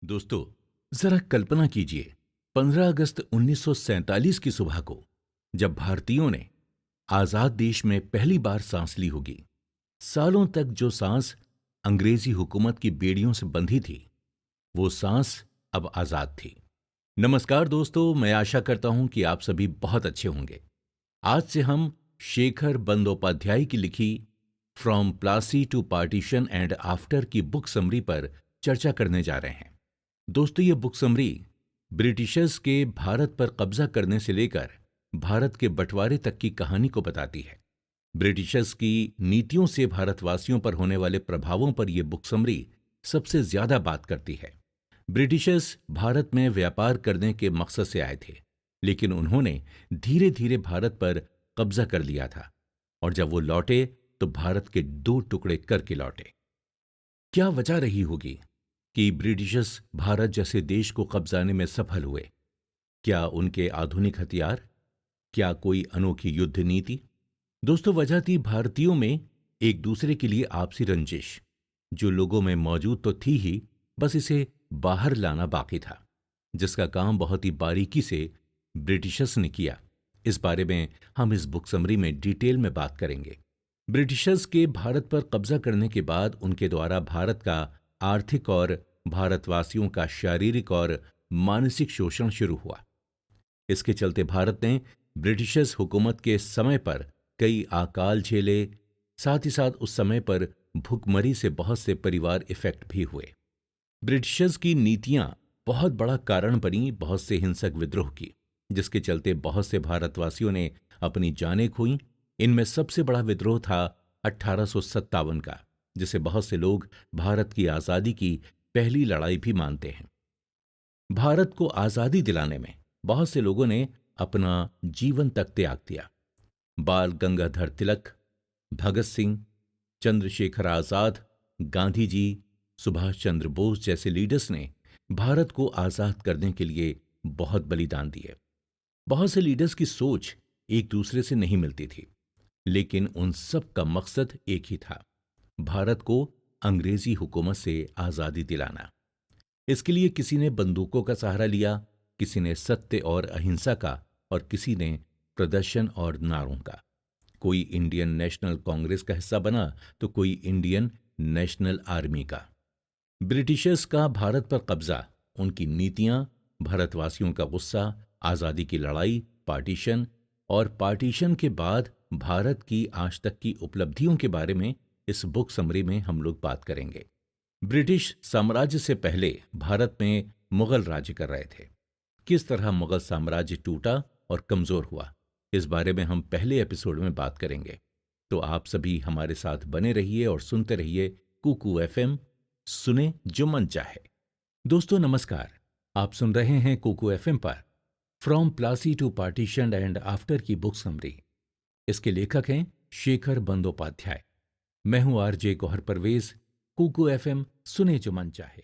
दोस्तों, जरा कल्पना कीजिए 15 अगस्त 1947 की सुबह को जब भारतीयों ने आजाद देश में पहली बार सांस ली होगी। सालों तक जो सांस अंग्रेजी हुकूमत की बेड़ियों से बंधी थी, वो सांस अब आजाद थी। नमस्कार दोस्तों, मैं आशा करता हूं कि आप सभी बहुत अच्छे होंगे। आज से हम शेखर बंदोपाध्याय की लिखी from Plassey to partition and after की बुक समरी पर चर्चा करने जा रहे हैं। दोस्तों, ये बुक समरी ब्रिटिशर्स के भारत पर कब्जा करने से लेकर भारत के बंटवारे तक की कहानी को बताती है। ब्रिटिशर्स की नीतियों से भारतवासियों पर होने वाले प्रभावों पर यह बुक समरी सबसे ज्यादा बात करती है। ब्रिटिशर्स भारत में व्यापार करने के मकसद से आए थे, लेकिन उन्होंने धीरे धीरे भारत पर कब्जा कर लिया था, और जब वो लौटे तो भारत के दो टुकड़े करके लौटे। क्या वजह रही होगी कि ब्रिटिशर्स भारत जैसे देश को कब्जाने में सफल हुए? क्या उनके आधुनिक हथियार? क्या कोई अनोखी युद्ध नीति? दोस्तों, वजह थी भारतीयों में एक दूसरे के लिए आपसी रंजिश, जो लोगों में मौजूद तो थी ही, बस इसे बाहर लाना बाकी था, जिसका काम बहुत ही बारीकी से ब्रिटिशर्स ने किया। इस बारे में हम इस बुक समरी में डिटेल में बात करेंगे। ब्रिटिशर्स के भारत पर कब्जा करने के बाद उनके द्वारा भारत का आर्थिक और भारतवासियों का शारीरिक और मानसिक शोषण शुरू हुआ। इसके चलते भारत ने ब्रिटिशर्स हुकूमत के समय पर कई अकाल झेले। साथ ही साथ उस समय पर भुखमरी से बहुत से परिवार इफेक्ट भी हुए। ब्रिटिशर्स की नीतियां बहुत बड़ा कारण बनी बहुत से हिंसक विद्रोह की, जिसके चलते बहुत से भारतवासियों ने अपनी जानें खोईं। इनमें सबसे बड़ा विद्रोह था 1857 का, जिसे बहुत से लोग भारत की आजादी की पहली लड़ाई भी मानते हैं। भारत को आजादी दिलाने में बहुत से लोगों ने अपना जीवन तक त्याग दिया। बाल गंगाधर तिलक, भगत सिंह, चंद्रशेखर आजाद, गांधी जी, सुभाष चंद्र बोस जैसे लीडर्स ने भारत को आजाद करने के लिए बहुत बलिदान दिए। बहुत से लीडर्स की सोच एक दूसरे से नहीं मिलती थी, लेकिन उन सब का मकसद एक ही था, भारत को अंग्रेजी हुकूमत से आजादी दिलाना। इसके लिए किसी ने बंदूकों का सहारा लिया, किसी ने सत्य और अहिंसा का, और किसी ने प्रदर्शन और नारों का। कोई इंडियन नेशनल कांग्रेस का हिस्सा बना तो कोई इंडियन नेशनल आर्मी का। ब्रिटिशर्स का भारत पर कब्जा, उनकी नीतियां, भारतवासियों का गुस्सा, आजादी की लड़ाई, पार्टीशन, और पार्टीशन के बाद भारत की आज तक की उपलब्धियों के बारे में इस बुक समरी में हम लोग बात करेंगे। ब्रिटिश साम्राज्य से पहले भारत में मुगल राज्य कर रहे थे। किस तरह मुगल साम्राज्य टूटा और कमजोर हुआ, इस बारे में हम पहले एपिसोड में बात करेंगे। तो आप सभी हमारे साथ बने रहिए और सुनते रहिए कुकू एफएम, सुने जो मन चाहे। दोस्तों नमस्कार, आप सुन रहे हैं कुकू एफएम पर from Plassey to partition and after की बुक समरी। इसके लेखक हैं शेखर बंदोपाध्याय। मैं हूं आरजे गौहर परवेज। कुकू एफएम, सुने जो मन चाहे।